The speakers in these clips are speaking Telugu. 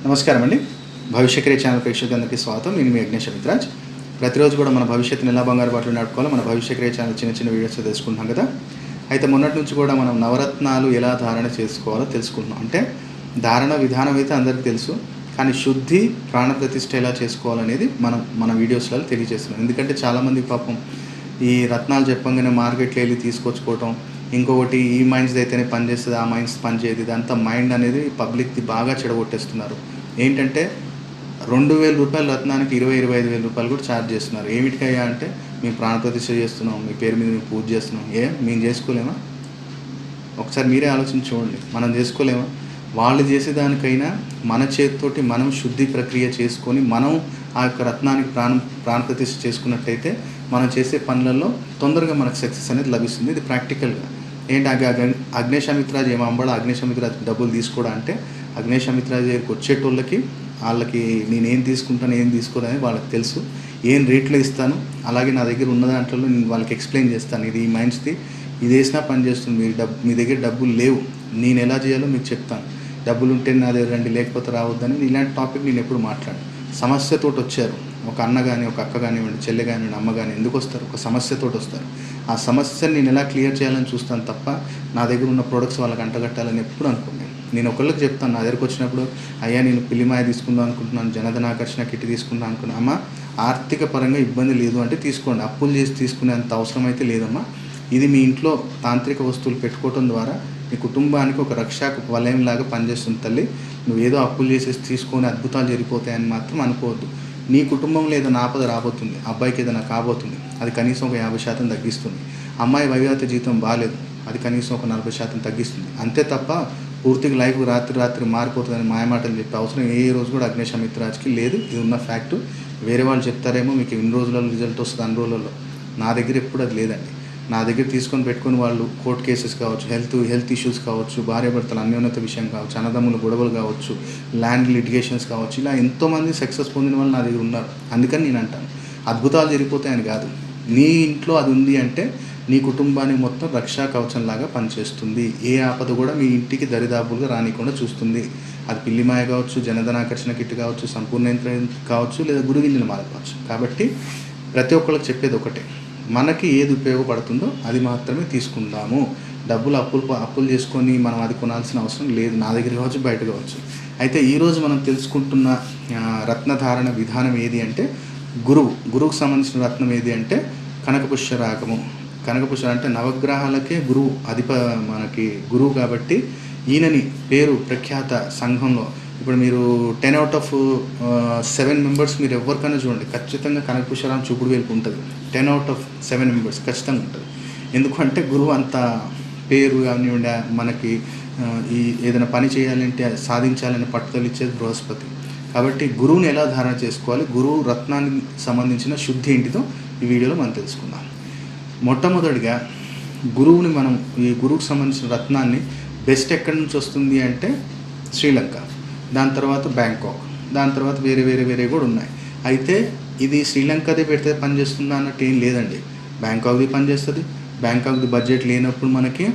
నమస్కారం అండి. భవిష్యక్రియ ఛానల్ ప్రేక్షకులందరికీ స్వాగతం. నేను మీ అగ్నేష్ అమిత్రాజ్. ప్రతిరోజు కూడా మన భవిష్యత్తుని ఎలా బంగారు బాటలో నడుపుకోవాలో మన భవిష్యక్రియ ఛానల్ చిన్న చిన్న వీడియోస్ తెలుసుకుంటున్నాం కదా. అయితే మొన్నటి నుంచి కూడా మనం నవరత్నాలు ఎలా ధారణ చేసుకోవాలో తెలుసుకుంటున్నాం. అంటే ధారణ విధానం అయితే అందరికీ తెలుసు, కానీ శుద్ధి ప్రాణప్రతిష్ఠ ఎలా చేసుకోవాలనేది మన వీడియోస్లలో తెలియజేస్తున్నాం. ఎందుకంటే చాలామంది పాపం ఈ రత్నాలు చెప్పంగానే మార్కెట్లో వెళ్ళి తీసుకొచ్చుకోవటం, ఇంకొకటి ఈ మైండ్స్ అయితేనే పనిచేస్తుంది, ఆ మైండ్స్ పనిచేయదు, ఇదంతా మైండ్ అనేది పబ్లిక్ది బాగా చెడగొట్టేస్తున్నారు. ఏంటంటే 2,000 రూపాయల రత్నానికి 20-25,000 రూపాయలు కూడా ఛార్జ్ చేస్తున్నారు. ఏమిటికయ్యా అంటే మేము ప్రాణప్రతిష్ఠ చేస్తున్నాం, మీ పేరు మీద మేము పూజ చేస్తున్నాం. మేము చేసుకోలేమా? ఒకసారి మీరే ఆలోచించి చూడండి. మనం చేసుకోలేమా? వాళ్ళు చేసేదానికైనా మన చేతితోటి మనం శుద్ధి ప్రక్రియ చేసుకొని మనం ఆ యొక్క రత్నానికి ప్రాణప్రతిష్ఠ చేసుకున్నట్టయితే మనం చేసే పనులలో తొందరగా మనకు సక్సెస్ అనేది లభిస్తుంది. ఇది ప్రాక్టికల్గా. ఏంటి అగ్నేష్ అమిత్రాజ్ ఏమో అంబడా అగ్నేష్ అమిత్రాజ్ డబ్బులు తీసుకోవడం అంటే, అగ్నేష్ అమిత్రాజ్ దగ్గరికి వచ్చేటోళ్ళకి వాళ్ళకి నేను ఏం తీసుకుంటాను ఏం తీసుకోదని వాళ్ళకి తెలుసు. ఏం రేట్లో ఇస్తాను, అలాగే నా దగ్గర ఉన్న దాంట్లో నేను వాళ్ళకి ఎక్స్ప్లెయిన్ చేస్తాను. ఇది ఈ మైండ్స్ది, ఇది వేసినా పని చేస్తుంది. మీ దగ్గర డబ్బులు లేవు, నేను ఎలా చేయాలో మీకు చెప్తాను. డబ్బులు ఉంటే నా దగ్గర రండి, లేకపోతే రావద్దని ఇలాంటి టాపిక్ నేను ఎప్పుడు మాట్లాడు. సమస్యతోటి వచ్చారు, ఒక అన్న కానీ ఒక అక్క కానివ్వండి, చెల్లె కానివ్వండి, అమ్మ కానీ ఎందుకు వస్తారు? ఒక సమస్యతోటి వస్తారు. ఆ సమస్యని నేను ఎలా క్లియర్ చేయాలని చూస్తాను తప్ప నా దగ్గర ఉన్న ప్రొడక్ట్స్ వాళ్ళకి అంటగట్టాలని ఎప్పుడు అనుకున్నాను. నేను ఒకళ్ళకి చెప్తాను, నా దగ్గరకు వచ్చినప్పుడు, అయ్యా నేను పిల్లిమాయ తీసుకుందాం అనుకుంటున్నాను, జనధన ఆకర్షణ కిట్ తీసుకుందాం అనుకున్నాను. అమ్మ ఆర్థిక పరంగా ఇబ్బంది లేదు అంటే తీసుకోండి, అప్పులు చేసి తీసుకునేంత అవసరం అయితే లేదమ్మా. ఇది మీ ఇంట్లో తాంత్రిక వస్తువులు పెట్టుకోవడం ద్వారా మీ కుటుంబానికి ఒక రక్షక వలయంలాగా పనిచేస్తుంది తల్లి. నువ్వు ఏదో అప్పులు చేసేసి తీసుకొని అద్భుతాలు జరిగిపోతాయని మాత్రం అనుకోవద్దు. నీ కుటుంబంలో ఏదైనా ఆపద రాబోతుంది, అబ్బాయికి ఏదైనా కాబోతుంది, అది కనీసం ఒక 50% తగ్గిస్తుంది. అమ్మాయి వైవాహిక జీవితం బాగాలేదు, అది కనీసం ఒక 40% తగ్గిస్తుంది. అంతే తప్ప పూర్తిగా లైఫ్ రాత్రి మారిపోతుందని మాయమాటలు చెప్పే అవసరం ఏ రోజు కూడా అగ్నేష్ అమిత్రాజ్కి లేదు. ఇది ఉన్న ఫ్యాక్టు. వేరే వాళ్ళు చెప్తారేమో మీకు ఇన్ని రోజులలో రిజల్ట్ వస్తుంది, అన్ని రోజులలో. నా దగ్గర ఎప్పుడు అది లేదండి. నా దగ్గర తీసుకొని పెట్టుకుని వాళ్ళు కోర్టు కేసెస్ కావచ్చు, హెల్త్ ఇష్యూస్ కావచ్చు, భార్యాభర్తల అన్యోన్యత విషయం కావచ్చు, అన్నదమ్ముల గొడవలు కావచ్చు, ల్యాండ్ లిటిగేషన్స్ కావచ్చు, ఇలా ఎంతోమంది సక్సెస్ పొందిన వాళ్ళు నా దగ్గర ఉన్నారు. అందుకని నేను అంటాను, అద్భుతాలు జరిగిపోతాయని కాదు. నీ ఇంట్లో అది ఉంది అంటే నీ కుటుంబానికి మొత్తం రక్షా కవచంలాగా పనిచేస్తుంది. ఏ ఆపద కూడా మీ ఇంటికి దరిదాపులుగా రానికుండా చూస్తుంది. అది పిల్లిమాయ కావచ్చు, జనధనాకర్షణ కిట్ కావచ్చు, సంపూర్ణ యంత్రం కావచ్చు, లేదా గురుగింజల మాల కావచ్చు. కాబట్టి ప్రతి ఒక్కళ్ళకి చెప్పేది ఒకటే, మనకి ఏది ఉపయోగపడుతుందో అది మాత్రమే తీసుకుందాము. డబ్బులు అప్పులు చేసుకొని మనం అది కొనాల్సిన అవసరం లేదు, నా దగ్గర కావచ్చు, బయట కావచ్చు. అయితే ఈరోజు మనం తెలుసుకుంటున్న రత్నధారణ విధానం ఏది అంటే గురువుకు సంబంధించిన రత్నం ఏది అంటే కనకపుష్యరాగము. కనకపుష్య అంటే నవగ్రహాలకే గురువు మనకి గురువు కాబట్టి ఈయనని పేరు ప్రఖ్యాత సంఘంలో ఇప్పుడు మీరు 10 out of 7 మెంబర్స్ మీరు ఎవరికైనా చూడండి, ఖచ్చితంగా కనకపుష్యరాగం చూపుడు వేలుపు ఉంటుంది. 10 out of 7 మెంబర్స్ ఖచ్చితంగా ఉంటుంది. ఎందుకంటే గురువు అంత పేరు కానివ్వండి, మనకి ఈ ఏదైనా పని చేయాలంటే సాధించాలని పట్టుదల ఇచ్చేది బృహస్పతి. కాబట్టి గురువుని ఎలా ధారణ చేసుకోవాలి, గురువు రత్నానికి సంబంధించిన శుద్ధి ఏంటిదో ఈ వీడియోలో మనం తెలుసుకుందాం. మొట్టమొదటిగా ఈ గురువుకు సంబంధించిన రత్నాన్ని బెస్ట్ ఎక్కడి నుంచి వస్తుంది అంటే శ్రీలంక, దాని తర్వాత బ్యాంకాక్, దాని తర్వాత వేరే కూడా ఉన్నాయి. అయితే ఇది శ్రీలంకదే పెడితే పనిచేస్తుందా అన్నట్టు ఏం లేదండి. బ్యాంకాక్ది పనిచేస్తుంది. బ్యాంకాక్ది బడ్జెట్ లేనప్పుడు మనకి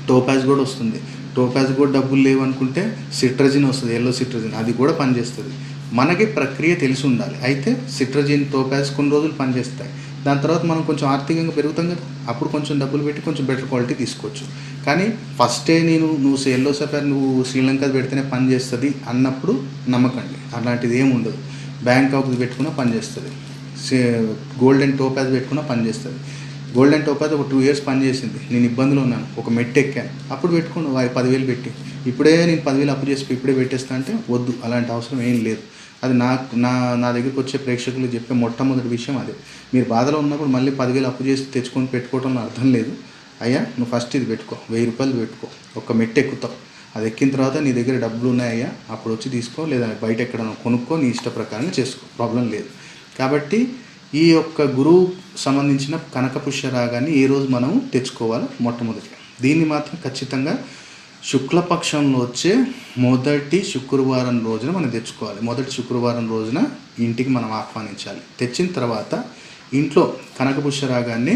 టోపాజ్ కూడా వస్తుంది. టోపాజ్ కూడా డబ్బులు లేవనుకుంటే సిట్రజిన్ వస్తుంది, ఎల్లో సిట్రజిన్, అది కూడా పనిచేస్తుంది. మనకి ప్రక్రియ తెలిసి ఉండాలి. అయితే సిట్రజిన్, టోపాజ్ కొన్ని రోజులు పనిచేస్తాయి. దాని తర్వాత మనం కొంచెం ఆర్థికంగా పెరుగుతాం కదా, అప్పుడు కొంచెం డబ్బులు పెట్టి కొంచెం బెటర్ క్వాలిటీ తీసుకోవచ్చు. కానీ ఫస్టే నువ్వు ఎల్లో సఫర్ నువ్వు శ్రీలంక పెడితేనే పని చేస్తుంది అన్నప్పుడు నమ్మకండి, అలాంటిది ఏమి ఉండదు. బ్యాంకాక్ది పెట్టుకున్నా పనిచేస్తుంది, గోల్డెన్ టోపాజ్ పెట్టుకున్నా పనిచేస్తుంది. గోల్డెన్ టోపాజ్ ఒక 2 years పనిచేసింది, నేను ఇబ్బందులు ఉన్నాను, ఒక మెట్టు ఎక్కాను, అప్పుడు పెట్టుకోండి 10,000 పెట్టి. ఇప్పుడే నేను 10,000 అప్పు చేసి ఇప్పుడే పెట్టేస్తా అంటే వద్దు, అలాంటి అవసరం ఏం లేదు. అది నా దగ్గరికి వచ్చే ప్రేక్షకులు చెప్పే మొట్టమొదటి విషయం అదే. మీరు బాధలో ఉన్నప్పుడు మళ్ళీ 10,000 అప్పు చేసి తెచ్చుకొని పెట్టుకోవడంలో అర్థం లేదు. అయ్యా నువ్వు ఫస్ట్ ఇది పెట్టుకో, 1000 రూపాయలు పెట్టుకో, ఒక మెట్టు ఎక్కుతావు. అది ఎక్కిన తర్వాత నీ దగ్గర డబ్బులు ఉన్నాయ్యా అప్పుడు వచ్చి తీసుకో, లేదా బయట ఎక్కడ కొనుక్కో, నీ ఇష్ట ప్రకారంగా చేసుకో, ప్రాబ్లం లేదు. కాబట్టి ఈ యొక్క గురువు సంబంధించిన కనకపుష్య రాగాన్ని ఈ రోజు మనం తెచ్చుకోవాలి. మొట్టమొదటిగా దీన్ని మాత్రం ఖచ్చితంగా శుక్లపక్షంలో వచ్చే మొదటి శుక్రవారం రోజున మనం తెచ్చుకోవాలి. మొదటి శుక్రవారం రోజున ఇంటికి మనం ఆహ్వానించాలి. తెచ్చిన తర్వాత ఇంట్లో కనకపుష్య రాగాన్ని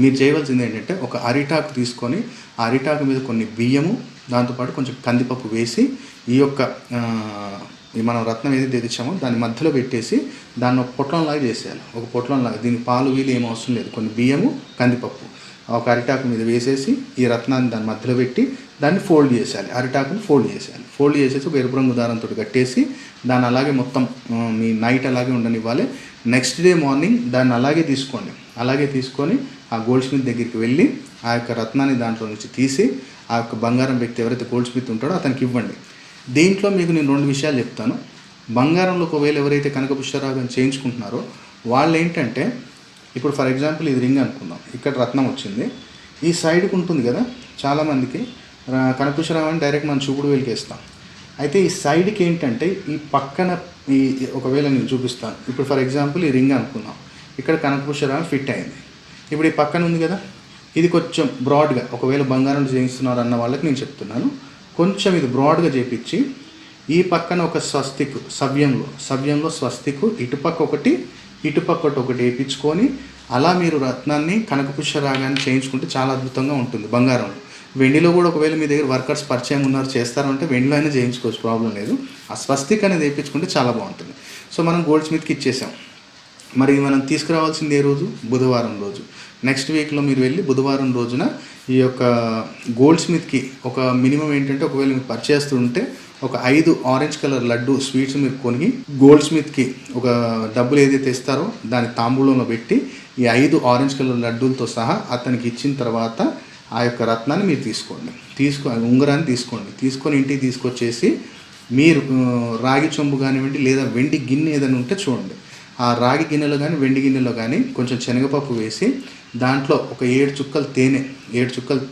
మీరు చేయవలసింది ఏంటంటే ఒక అరిటాకు తీసుకొని ఆ అరిటాకు మీద కొన్ని బియ్యము దాంతోపాటు కొంచెం కందిపప్పు వేసి ఈ యొక్క మనం రత్నం ఏదైతే తెచ్చామో దాని మధ్యలో పెట్టేసి దాన్ని ఒక పొట్లంలాగా చేసేయాలి. ఒక పొట్లంలాగా, దీనికి పాలు వీలు ఏం అవసరం లేదు. కొన్ని బియ్యము కందిపప్పు ఒక అరిటాకు మీద వేసేసి ఈ రత్నాన్ని దాని మధ్యలో పెట్టి దాన్ని ఫోల్డ్ చేసేయాలి. అరిటాకుని ఫోల్డ్ చేసేయాలి. ఫోల్డ్ చేసేసి ఒక ఎరుపు రంగు దారంతో కట్టేసి దాన్ని అలాగే మొత్తం మీ నైట్ అలాగే ఉండనివ్వాలి. నెక్స్ట్ డే మార్నింగ్ దాన్ని అలాగే తీసుకోండి. అలాగే తీసుకొని ఆ గోల్డ్ స్మిత్ దగ్గరికి వెళ్ళి ఆ యొక్క రత్నాన్ని దాంట్లో నుంచి తీసి ఆ యొక్క బంగారం వ్యక్తి ఎవరైతే గోల్డ్ స్మిత్ ఉంటాడో అతనికి ఇవ్వండి. దీంట్లో మీకు నేను 2 విషయాలు చెప్తాను. బంగారంలో ఒకవేళ ఎవరైతే కనకపుష్యరాగం చేయించుకుంటున్నారో వాళ్ళు ఏంటంటే, ఇప్పుడు ఫర్ ఎగ్జాంపుల్ ఇది రింగ్ అనుకుందాం, ఇక్కడ రత్నం వచ్చింది, ఈ సైడ్కి ఉంటుంది కదా, చాలామందికి కనకపుష్యరాగం డైరెక్ట్ మనం చూపుడు వేలికి వేస్తాం. అయితే ఈ సైడ్కి ఏంటంటే ఈ పక్కన ఈ ఒకవేళ నేను చూపిస్తాను. ఇప్పుడు ఫర్ ఎగ్జాంపుల్ ఈ రింగ్ అనుకుందాం, ఇక్కడ కనకపుష్యరాగం ఫిట్ అయింది. ఇప్పుడు ఈ పక్కన ఉంది కదా, ఇది కొంచెం బ్రాడ్గా ఒకవేళ బంగారం చేయిస్తున్నారు అన్న వాళ్ళకి నేను చెప్తున్నాను, కొంచెం ఇది బ్రాడ్గా చేపించి ఈ పక్కన ఒక స్వస్తిక్ సవ్యంలో స్వస్తిక్ ఇటుపక్క ఒకటి వేయించుకొని అలా మీరు రత్నాన్ని కనకపుష్యరాగాన్ని చేయించుకుంటే చాలా అద్భుతంగా ఉంటుంది. బంగారంలో, వెండిలో కూడా ఒకవేళ మీ దగ్గర వర్కర్స్ పరిచయం ఉన్నారు చేస్తారంటే వెండిలో అయినా చేయించుకోవచ్చు, ప్రాబ్లం లేదు. ఆ స్వస్తిక్ అనేది వేయించుకుంటే చాలా బాగుంటుంది. సో మనం గోల్డ్ స్మిత్కి ఇచ్చేసాం. మరి మనం తీసుకురావాల్సింది ఏ రోజు? బుధవారం రోజు. నెక్స్ట్ వీక్లో మీరు వెళ్ళి బుధవారం రోజున ఈ యొక్క గోల్డ్ స్మిత్కి ఒక మినిమం ఏంటంటే, ఒకవేళ మీరు పర్చేస్తుంటే ఒక 5 ఆరెంజ్ కలర్ లడ్డు స్వీట్స్ మీరు కొని గోల్డ్ స్మిత్కి ఒక డబ్బులు ఏదైతే ఇస్తారో దాని తాంబూలంలో పెట్టి ఈ 5 ఆరెంజ్ కలర్ లడ్డూలతో సహా అతనికి ఇచ్చిన తర్వాత ఆ యొక్క రత్నాన్ని మీరు ఉంగరాన్ని తీసుకొని ఇంటికి తీసుకొచ్చేసి మీరు రాగి చెంబు కానివ్వండి లేదా వెండి గిన్నె ఏదైనా ఉంటే చూడండి, ఆ రాగి గిన్నెలో కానీ వెండి గిన్నెలో కానీ కొంచెం శనగపప్పు వేసి దాంట్లో ఒక 7 చుక్కలు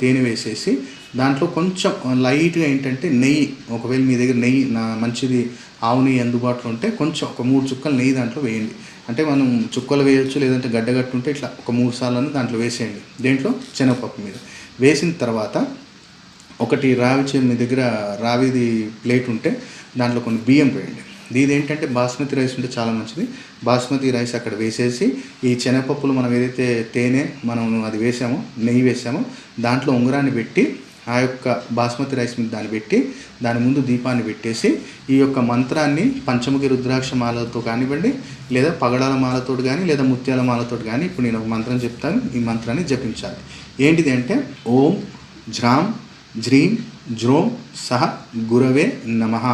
తేనె వేసేసి దాంట్లో కొంచెం లైట్గా ఏంటంటే నెయ్యి, ఒకవేళ మీ దగ్గర నెయ్యి మంచిది ఆవు నెయ్యి అందుబాటులో ఉంటే కొంచెం ఒక 3 చుక్కలు నెయ్యి దాంట్లో వేయండి. అంటే మనం చుక్కలు వేయచ్చు, లేదంటే గడ్డగట్టు ఉంటే ఇట్లా ఒక 3 సార్లు దాంట్లో వేసేయండి. దేంట్లో? శనగపప్పు మీద వేసిన తర్వాత ఒకటి మీ దగ్గర రావిది ప్లేట్ ఉంటే దాంట్లో కొన్ని బియ్యం వేయండి. ఇదేంటంటే బాస్మతి రైస్ ఉంటే చాలా మంచిది. బాస్మతి రైస్ అక్కడ వేసేసి ఈ శనగపప్పులు మనం ఏదైతే మనం అది వేసామో, నెయ్యి వేసామో దాంట్లో ఉంగరాన్ని పెట్టి ఆ యొక్క బాస్మతి రైస్ మీద దాన్ని పెట్టి దాని ముందు దీపాన్ని పెట్టేసి ఈ యొక్క మంత్రాన్ని పంచముఖి రుద్రాక్ష మాలతో కానివ్వండి లేదా పగడాల మాలతో కానీ లేదా ముత్యాల మాలతో కానీ, ఇప్పుడు నేను ఒక మంత్రం చెప్తాను, ఈ మంత్రాన్ని జపించాలి. ఏంటిది అంటే ఓం జ్రాం జ్రీం జ్రోం సహ గురవే నమః.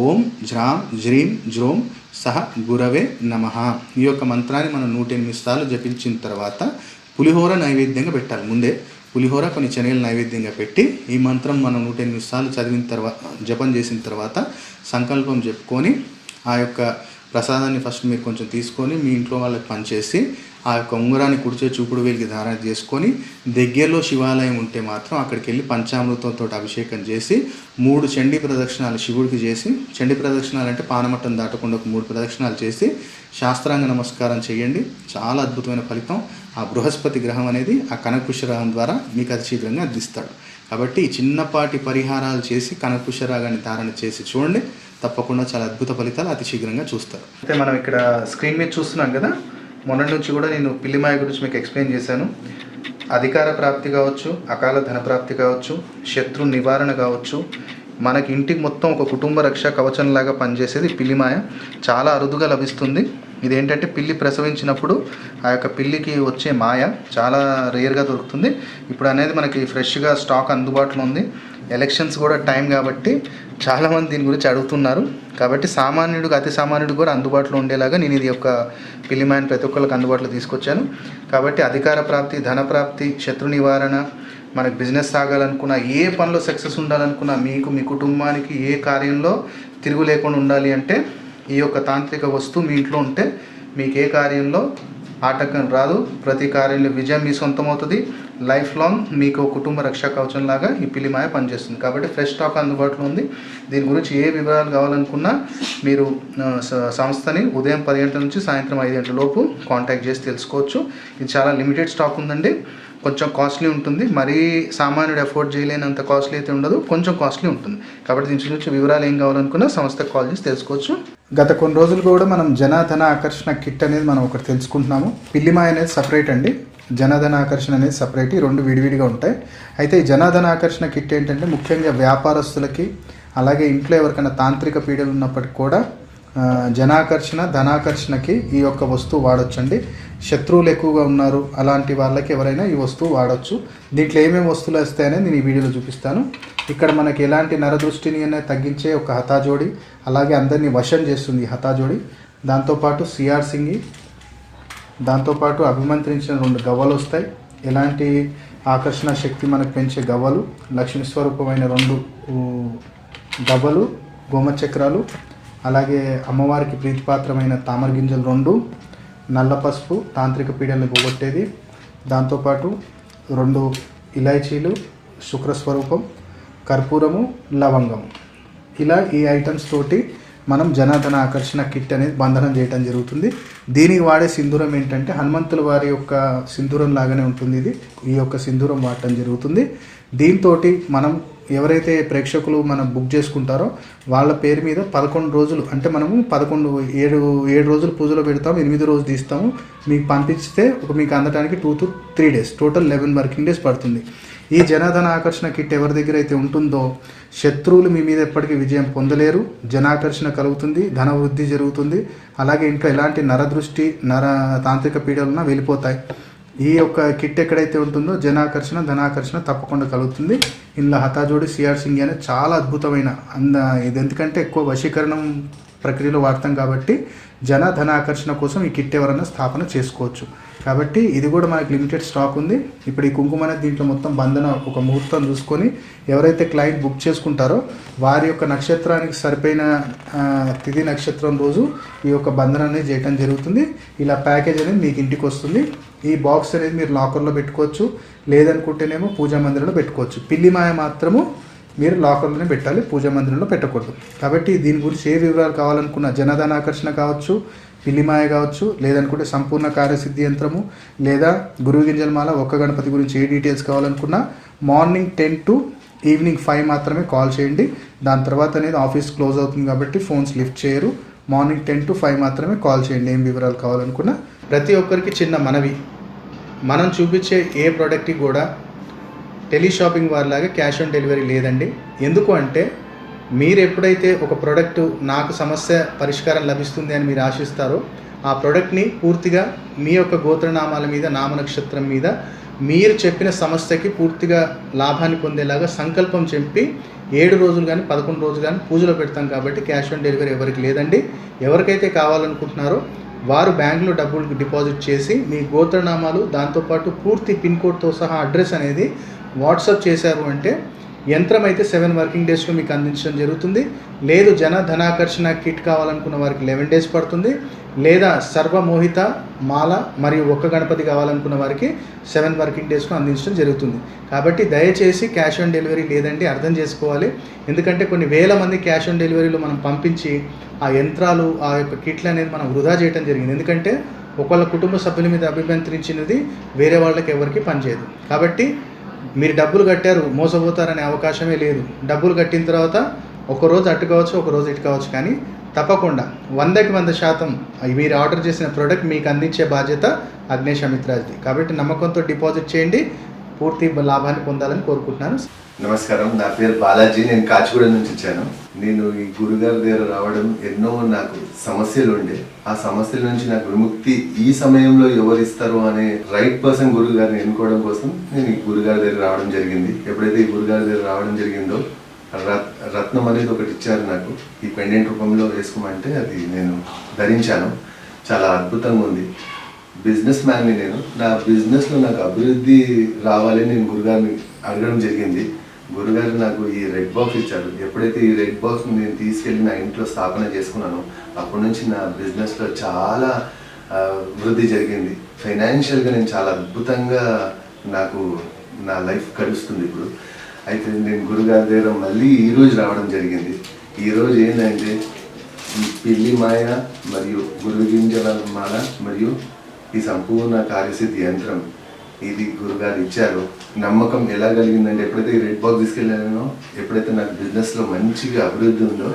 ఓం జ్రాం జ్రీం జ్రోం సహ గురవే నమః. ఈ యొక్క మంత్రాన్ని మనం 108 సార్లు జపించిన తర్వాత పులిహోర నైవేద్యంగా పెట్టాలి. ముందే పులిహోర కొన్ని శనగలు నైవేద్యంగా పెట్టి ఈ మంత్రం మనం 108 సార్లు చదివిన తర్వాత జపం చేసిన తర్వాత సంకల్పం చెప్పుకొని ఆ యొక్క ప్రసాదాన్ని ఫస్ట్ మీరు కొంచెం తీసుకొని మీ ఇంట్లో వాళ్ళకి పనిచేసి ఆ యొక్క ఉంగరాన్ని కుడిచే చూపుడు వేలికి ధారణ చేసుకొని దగ్గరలో శివాలయం ఉంటే మాత్రం అక్కడికి వెళ్ళి పంచామృతంతో అభిషేకం చేసి 3 చండీ ప్రదక్షిణాలు శివుడికి చేసి, చండీ ప్రదక్షిణాలు అంటే పానమట్టం దాటకుండా ఒక 3 ప్రదక్షిణాలు చేసి శాస్త్రాంగ నమస్కారం చేయండి. చాలా అద్భుతమైన ఫలితం. ఆ బృహస్పతి గ్రహం అనేది ఆ కనకపుష్యరాగం ద్వారా మీకు అతి శీఘ్రంగా అందిస్తాడు. కాబట్టి చిన్నపాటి పరిహారాలు చేసి కనకపుష్యరాగాన్ని ధారణ చేసి చూడండి, తప్పకుండా చాలా అద్భుత ఫలితాలు అతి శీఘ్రంగా చూస్తారు. అయితే మనం ఇక్కడ స్క్రీన్ మీద చూస్తున్నాం కదా, మొన్నటి నుంచి కూడా నేను పిల్లిమాయ గురించి మీకు ఎక్స్ప్లెయిన్ చేశాను. అధికార ప్రాప్తి కావచ్చు, అకాల ధన ప్రాప్తి కావచ్చు, శత్రు నివారణ కావచ్చు, మనకి ఇంటికి మొత్తం ఒక కుటుంబ రక్ష కవచంలాగా పనిచేసేది పిల్లిమాయ. చాలా అరుదుగా లభిస్తుంది. ఇదేంటంటే పిల్లి ప్రసవించినప్పుడు ఆ యొక్క పిల్లికి వచ్చే మాయ చాలా రేర్గా దొరుకుతుంది. ఇప్పుడు అనేది మనకి ఫ్రెష్గా స్టాక్ అందుబాటులో ఉంది. ఎలక్షన్స్ కూడా టైం కాబట్టి చాలామంది దీని గురించి అడుగుతున్నారు. కాబట్టి సామాన్యుడికి అతి సామాన్యుడికి కూడా అందుబాటులో ఉండేలాగా నేను ఇది యొక్క పిల్లిమాయని ప్రతి ఒక్కరికి అందుబాటులో తీసుకొచ్చాను. కాబట్టి అధికార ప్రాప్తి, ధన ప్రాప్తి, శత్రు నివారణ, మనకు బిజినెస్ సాగాలనుకున్నా, ఏ పనిలో సక్సెస్ ఉండాలనుకున్నా, మీకు మీ కుటుంబానికి ఏ కార్యంలో తిరుగు లేకుండా ఉండాలి అంటే ఈ యొక్క తాంత్రిక వస్తువు మీ ఇంట్లో ఉంటే మీకు ఏ కార్యంలో ఆటంకం రాదు. ప్రతి కార్యంలో విజయం మీ సొంతమవుతుంది. లైఫ్ లాంగ్ మీకు కుటుంబ రక్షా కవచంలాగా ఈ పిల్లిమాయ పనిచేస్తుంది. కాబట్టి ఫ్రెష్ స్టాక్ అందుబాటులో ఉంది. దీని గురించి ఏ వివరాలు కావాలనుకున్నా మీరు సంస్థని ఉదయం 10 గంటల నుంచి సాయంత్రం 5 గంటల లోపు కాంటాక్ట్ చేసి తెలుసుకోవచ్చు. ఇది చాలా లిమిటెడ్ స్టాక్ ఉందండి. కొంచెం కాస్ట్లీ ఉంటుంది. మరీ సామాన్యుడు అఫోర్డ్ చేయలేనంత కాస్ట్లీ అయితే ఉండదు, కొంచెం కాస్ట్లీ ఉంటుంది. కాబట్టి దీని గురించి వివరాలు ఏం కావాలనుకున్నా సంస్థకు కాల్ చేసి తెలుసుకోవచ్చు. గత కొన్ని రోజులు కూడా మనం జనాధన ఆకర్షణ కిట్ అనేది మనం ఒకటి తెలుసుకుంటున్నాము. పిల్లిమాయ అనేది సపరేట్ అండి. జనధన ఆకర్షణ అనేది సపరేట్, ఈ రెండు విడివిడిగా ఉంటాయి. అయితే ఈ జనధన ఆకర్షణ కిట్ ఏంటంటే ముఖ్యంగా వ్యాపారస్తులకి, అలాగే ఇంట్లో ఎవరికైనా తాంత్రిక పీడలు ఉన్నప్పటికీ కూడా జనాకర్షణ ధనాకర్షణకి ఈ యొక్క వస్తువు వాడొచ్చండి. శత్రువులు ఎక్కువగా ఉన్నారు అలాంటి వాళ్ళకి ఎవరైనా ఈ వస్తువు వాడచ్చు. దీంట్లో ఏమేమి వస్తువులు వస్తాయనేది నేను ఈ వీడియోలో చూపిస్తాను. ఇక్కడ మనకి ఎలాంటి నరదృష్టిని అనేది తగ్గించే ఒక హతాజోడి, అలాగే అందరినీ వశం చేస్తుంది ఈ హతాజోడి. దాంతోపాటు సిఆర్ సింగి, దాంతోపాటు అభిమంత్రించిన 2 గవ్వలు వస్తాయి. ఎలాంటి ఆకర్షణ శక్తి మనకు పెంచే గవ్వలు, లక్ష్మీ స్వరూపమైన 2 గవ్వలు, గోమచక్రాలు, అలాగే అమ్మవారికి ప్రీతిపాత్రమైన తామర గింజలు 2, నల్ల పసుపు తాంత్రిక పీడలను పోగొట్టేది, దాంతోపాటు 2 ఇలాచీలు, శుక్రస్వరూపం, కర్పూరము, లవంగము. ఇలా ఈ ఐటమ్స్ తోటి మనం జనాధన ఆకర్షణ కిట్ అనేది బంధనం చేయడం జరుగుతుంది. దీనికి వాడే సింధూరం ఏంటంటే హనుమంతుల వారి యొక్క సింధూరం లాగానే ఉంటుంది. ఈ యొక్క సింధూరం వాడటం జరుగుతుంది. దీంతో మనం ఎవరైతే ప్రేక్షకులు మనం బుక్ చేసుకుంటారో వాళ్ళ పేరు మీద 11 రోజులు, అంటే మనము 7 రోజులు పూజలో పెడతాము, 8 రోజులు తీస్తాము. మీకు పంపిస్తే మీకు అందడానికి 2 to 3 days, total 11 working days పడుతుంది. ఈ జనధన ఆకర్షణ కిట్ ఎవరి దగ్గర అయితే ఉంటుందో శత్రువులు మీ మీద ఎప్పటికీ విజయం పొందలేరు, జనాకర్షణ కలుగుతుంది, ధన వృద్ధి జరుగుతుంది. అలాగే ఇంకా ఎలాంటి నరదృష్టి తాంత్రిక పీడలున్నా వెళ్ళిపోతాయి. ఈ యొక్క కిట్ ఎక్కడైతే ఉంటుందో జనాకర్షణ ధనాకర్షణ తప్పకుండా కలుగుతుంది. ఇందులో హతాజోడి సిఆర్ సింగ్ అనేది చాలా అద్భుతమైన ఇది, ఎందుకంటే ఎక్కువ వశీకరణం ప్రక్రియలో వాడతాం కాబట్టి ధనాకర్షణ కోసం ఈ కిట్ ఎవరైనా స్థాపన చేసుకోవచ్చు. కాబట్టి ఇది కూడా మనకి లిమిటెడ్ స్టాక్ ఉంది. ఇప్పుడు ఈ కుంకుమ అనేది దీంట్లో మొత్తం బంధన ఒక ముహూర్తం చూసుకొని ఎవరైతే క్లయింట్ బుక్ చేసుకుంటారో వారి యొక్క నక్షత్రానికి సరిపోయిన తిథి నక్షత్రం రోజు ఈ యొక్క బంధన అనేది చేయడం జరుగుతుంది. ఇలా ప్యాకేజ్ అనేది మీకు ఇంటికి వస్తుంది. ఈ బాక్స్ అనేది మీరు లాకర్లో పెట్టుకోవచ్చు, లేదనుకుంటేనేమో పూజా మందిరంలో పెట్టుకోవచ్చు. పిల్లి మాయ మాత్రము మీరు లాకర్లోనే పెట్టాలి, పూజా మందిరంలో పెట్టకూడదు. కాబట్టి దీని గురించి ఏ వివరాలు కావాలనుకున్న జనధన ఆకర్షణ కావచ్చు, పిల్లిమాయ కావచ్చు, లేదనుకుంటే సంపూర్ణ కార్యసిద్ధి యంత్రము, లేదా గురువు గింజల మాల, ఒక్క గణపతి గురించి ఏ డీటెయిల్స్ కావాలనుకున్నా మార్నింగ్ 10 to ఈవినింగ్ 5 మాత్రమే కాల్ చేయండి. దాని తర్వాత అనేది ఆఫీస్ క్లోజ్ అవుతుంది కాబట్టి ఫోన్స్ లిఫ్ట్ చేయరు. మార్నింగ్ 10 to 5 మాత్రమే కాల్ చేయండి ఏం వివరాలు కావాలనుకున్నా. ప్రతి ఒక్కరికి చిన్న మనవి, మనం చూపించే ఏ ప్రోడక్ట్కి కూడా టెలిషాపింగ్ వారిలాగా క్యాష్ ఆన్ డెలివరీ లేదండి. ఎందుకు అంటే మీరు ఎప్పుడైతే ఒక ప్రోడక్ట్ నాకు సమస్య పరిష్కారం లభిస్తుంది అని మీరు ఆశిస్తారో ఆ ప్రోడక్ట్ని పూర్తిగా మీ యొక్క గోత్రనామాల మీద, నామ నక్షత్రం మీద మీరు చెప్పిన సమస్యకి పూర్తిగా లాభాన్ని పొందేలాగా సంకల్పం చెప్పి 7 రోజులు కానీ 11 రోజులు కానీ పూజలో పెడతాం కాబట్టి క్యాష్ ఆన్ డెలివరీ ఎవరికి లేదండి. ఎవరికైతే కావాలనుకుంటున్నారో వారు బ్యాంకులో డబ్బులు డిపాజిట్ చేసి మీ గోత్రనామాలు, దాంతోపాటు పూర్తి పిన్ కోడ్తో సహా అడ్రస్ అనేది వాట్సాప్ చేశారు అంటే యంత్రం అయితే 7 వర్కింగ్ డేస్లో మీకు అందించడం జరుగుతుంది. లేదు ధనాకర్షణ కిట్ కావాలనుకున్న వారికి 11 days పడుతుంది. లేదా సర్వమోహిత మాల మరియు ఒక్క గణపతి కావాలనుకున్న వారికి 7 వర్కింగ్ డేస్లో అందించడం జరుగుతుంది. కాబట్టి దయచేసి క్యాష్ ఆన్ డెలివరీ లేదండి, అర్థం చేసుకోవాలి. ఎందుకంటే కొన్ని వేల మంది క్యాష్ ఆన్ డెలివరీలో మనం పంపించి ఆ యంత్రాలు, ఆ యొక్క కిట్లు అనేది మనం వృధా చేయడం జరిగింది. ఎందుకంటే ఒకళ్ళ కుటుంబ సభ్యుల మీద అభిమంత్రించినది వేరే వాళ్ళకి ఎవరికి పనిచేయదు. కాబట్టి మీరు డబ్బులు కట్టారు, మోసపోతారనే అవకాశమే లేదు. డబ్బులు కట్టిన తర్వాత ఒకరోజు అటు కావచ్చు, ఒకరోజు ఇటు కావచ్చు, కానీ తప్పకుండా 100కి 100% మీరు ఆర్డర్ చేసిన ప్రోడక్ట్ మీకు అందించే బాధ్యత అగ్నేష్ అమిత్రాజ్ది. కాబట్టి నమ్మకంతో డిపాజిట్ చేయండి, పూర్తి లాభాన్ని పొందాలని కోరుకుంటున్నాను. నమస్కారం, నా పేరు బాలాజీ. నేను కాచిగూడ నుంచి వచ్చాను. నేను ఈ గురుగారి దగ్గర రావడం ఎన్నో నాకు సమస్యలు ఉండే, ఆ సమస్యల నుంచి నాకు విముక్తి ఈ సమయంలో ఎవరు ఇస్తారు అనే రైట్ పర్సన్ గురుగారిని ఎన్నుకోవడం కోసం నేను ఈ గురుగారి దగ్గర రావడం జరిగింది. ఎప్పుడైతే ఈ గురుగారి దగ్గర రావడం జరిగిందో రత్నం అనేది ఒకటి ఇచ్చారు నాకు, ఈ పెండెంట్ రూపంలో వేసుకోమంటే అది నేను ధరించాను. చాలా అద్భుతంగా ఉంది. బిజినెస్ మ్యాన్ని నేను, నా బిజినెస్లో నాకు అభివృద్ధి రావాలని నేను గురుగారిని అడగడం జరిగింది. గురుగారు నాకు ఈ రెడ్ బాక్స్ ఇచ్చారు. ఎప్పుడైతే ఈ రెడ్ బాక్స్ నేను తీసుకెళ్ళి నా ఇంట్లో స్థాపన చేసుకున్నానో అప్పటి నుంచి నా బిజినెస్లో చాలా వృద్ధి జరిగింది. ఫైనాన్షియల్గా నేను చాలా అద్భుతంగా నాకు నా లైఫ్ గడుస్తుంది ఇప్పుడు. అయితే నేను గురుగారి దగ్గర మళ్ళీ ఈరోజు రావడం జరిగింది. ఈరోజు ఏంటంటే ఈ పిల్లి మాయ మరియు గురువు గింజల మాల మరియు ఈ సంపూర్ణ కార్యసిద్ధి యంత్రం ఇది గురుగారు ఇచ్చారు. నమ్మకం ఎలా కలిగిందంటే ఎప్పుడైతే ఈ రెడ్ బాక్స్ తీసుకెళ్ళానో, ఎప్పుడైతే నాకు బిజినెస్లో మంచిగా అభివృద్ధి ఉందో,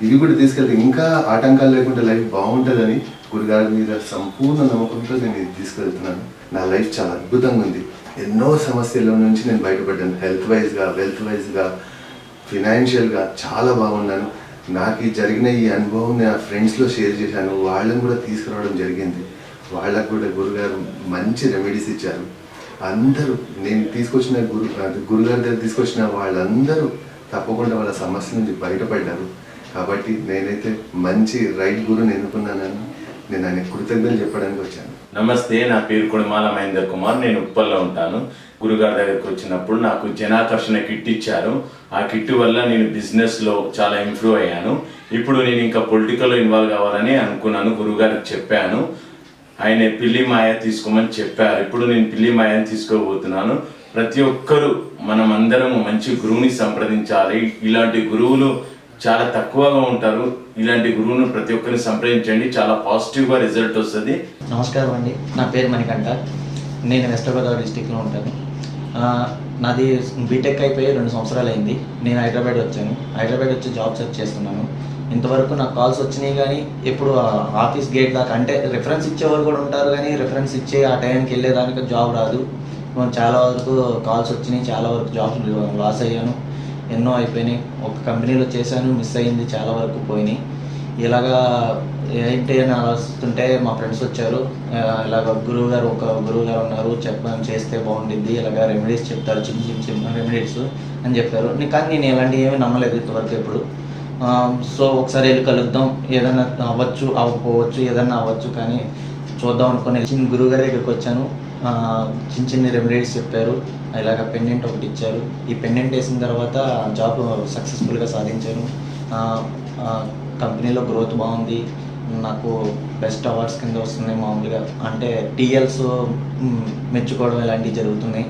ఇవి కూడా తీసుకెళ్తే ఇంకా ఆటంకాలు లేకుండా లైఫ్ బాగుంటుందని గురుగారి మీద సంపూర్ణ నమ్మకంతో నేను ఇది తీసుకెళ్తున్నాను. నా లైఫ్ చాలా అద్భుతంగా ఉంది. ఎన్నో సమస్యల నుంచి నేను బయటపడ్డాను. హెల్త్ వైజ్గా, వెల్త్ వైజ్గా, ఫినాన్షియల్గా చాలా బాగున్నాను. నాకు ఈ జరిగిన ఈ అనుభవం నా ఫ్రెండ్స్లో షేర్ చేశాను. వాళ్ళని కూడా తీసుకురావడం జరిగింది. వాళ్ళకు కూడా గురుగారు మంచి రెమెడీస్ ఇచ్చారు. అందరూ నేను తీసుకొచ్చిన గురుగారి దగ్గర తీసుకొచ్చిన వాళ్ళందరూ తప్పకుండా వాళ్ళ సమస్య నుంచి బయటపడ్డారు. కాబట్టి నేనైతే మంచి రైట్ గురుని ఎన్నుకున్నానని నేను ఆయన కృతజ్ఞతలు చెప్పడానికి వచ్చాను. నమస్తే, నా పేరు కుడమాల మహేందర్ కుమార్. నేను ఉప్పల్లో ఉంటాను. గురుగారి దగ్గరికి వచ్చినప్పుడు నాకు జనాకర్షణ కిట్ ఇచ్చారు. ఆ కిట్ వల్ల నేను బిజినెస్లో చాలా ఇంప్రూవ్ అయ్యాను. ఇప్పుడు నేను ఇంకా పొలిటికల్లో ఇన్వాల్వ్ కావాలని అనుకున్నాను. గురుగారికి చెప్పాను. ఆయన పిల్లి మాయ తీసుకోమని చెప్పారు. ఇప్పుడు నేను పిల్లి మాయని తీసుకోబోతున్నాను. ప్రతి ఒక్కరూ మనం అందరం మంచి గురువుని సంప్రదించాలి. ఇలాంటి గురువులు చాలా తక్కువగా ఉంటారు. ఇలాంటి గురువును ప్రతి ఒక్కరిని సంప్రదించండి. చాలా పాజిటివ్గా రిజల్ట్ వస్తుంది. నమస్కారం అండి, నా పేరు మణికంఠ. నేను వెస్ట్ గోదావరి డిస్టిక్లో ఉంటాను. నాది బీటెక్ అయిపోయి 2 సంవత్సరాలు అయింది. నేను హైదరాబాద్ వచ్చాను. హైదరాబాద్ వచ్చి జాబ్ సెర్చ్ చేస్తున్నాను. ఇంతవరకు నాకు కాల్స్ వచ్చినాయి, కానీ ఎప్పుడు ఆఫీస్ గేట్ దాకా, అంటే రిఫరెన్స్ ఇచ్చేవారు కూడా ఉంటారు, కానీ రిఫరెన్స్ ఇచ్చే ఆ టైంకి వెళ్ళేదానికి జాబ్ రాదు. చాలా వరకు కాల్స్ వచ్చినాయి, చాలా వరకు జాబ్స్ లాస్ అయ్యాను. ఎన్నో అయిపోయినాయి. ఒక కంపెనీలో చేశాను, మిస్ అయ్యింది, చాలా వరకు పోయినాయి. ఇలాగా ఏంటి అని ఆలోచిస్తుంటే మా ఫ్రెండ్స్ వచ్చారు. ఇలాగ ఒక గురువుగారు ఉన్నారు, చేస్తే బాగుంటుంది, ఇలాగ రెమెడీస్ చెప్తారు, చిన్న రెమెడీస్ అని చెప్పారు. కానీ నేను ఇలాంటివి ఏమీ నమ్మలేదు ఇంతవరకు ఎప్పుడు. సో ఒకసారి వెళ్ళి కలుద్దాం, ఏదైనా అవ్వచ్చు అవ్వకపోవచ్చు, ఏదైనా అవ్వచ్చు, కానీ చూద్దాం అనుకుని చిన్న గురువుగారి దగ్గరికి వచ్చాను. చిన్న రెమెడీస్ చెప్పారు. ఇలాగ పెండెంట్ ఒకటి ఇచ్చారు. ఈ పెండెంట్ వేసిన తర్వాత జాబ్ సక్సెస్ఫుల్గా సాధించాను. కంపెనీలో గ్రోత్ బాగుంది. నాకు బెస్ట్ అవార్డ్స్ కింద వస్తున్నాయి. మామూలుగా అంటే టీఎల్స్ మెచ్చుకోవడం ఇలాంటివి జరుగుతున్నాయి.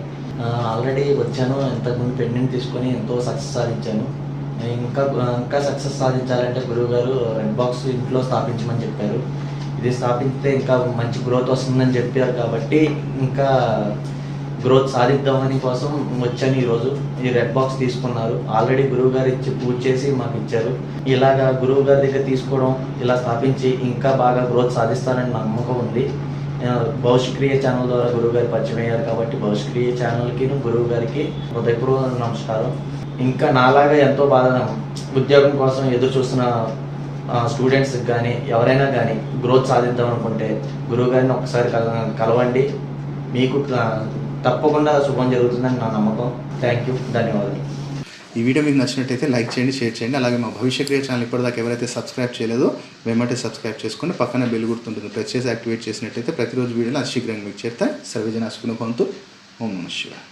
ఆల్రెడీ వచ్చాను, ఇంతకుముందు పెండెంట్ తీసుకొని ఎంతో సక్సెస్ సాధించాను. ఇంకా సక్సెస్ సాధించాలంటే గురువుగారు రెడ్ బాక్స్ ఇంట్లో స్థాపించమని చెప్పారు. ఇది స్థాపిస్తే ఇంకా మంచి గ్రోత్ వస్తుందని చెప్పారు. కాబట్టి ఇంకా గ్రోత్ సాధిద్దామని కోసం వచ్చాను ఈరోజు. ఈ రెడ్ బాక్స్ తీసుకున్నారు. ఆల్రెడీ గురువుగారు ఇచ్చి పూజ చేసి మాకు ఇచ్చారు. ఇలాగా గురువుగారి దగ్గర తీసుకోవడం, ఇలా స్థాపించి ఇంకా బాగా గ్రోత్ సాధిస్తానని నమ్మకం ఉంది. భవిష్క్రియ ఛానల్ ద్వారా గురువుగారు పరిచయం అయ్యారు. కాబట్టి భవిష్క్రియ ఛానల్కి గురువుగారికి హృదయపూర్వక నమస్కారం. ఇంకా నాలాగా ఎంతో బాధ ఉద్యోగం కోసం ఎదురు చూస్తున్న స్టూడెంట్స్కి కానీ ఎవరైనా కానీ గ్రోత్ సాధిద్దాం అనుకుంటే గురువుగారిని ఒకసారి కలవండి. మీకు తప్పకుండా శుభం జరుగుతుందని నా నమ్మకం. థ్యాంక్ యూ, ధన్యవాదాలు. ఈ వీడియో మీకు నచ్చినట్టయితే లైక్ చేయండి, షేర్ చేయండి. అలాగే మా భవిష్యక్రియ ఛానల్ ఇప్పటిదాకా ఎవరైతే సబ్స్క్రైబ్ చేయలేదో వెంబటే సబ్స్క్రైబ్ చేసుకుని పక్కన బెల్ గుర్తుంటుంది ప్రెస్ చేసి యాక్టివేట్ చేసినట్టయితే ప్రతిరోజు వీడియోలు అతి శీఘ్రంగా మీకు చేస్తాయి. సర్వజన సుఖినో భవంతు. ఓం నమః శివాయ.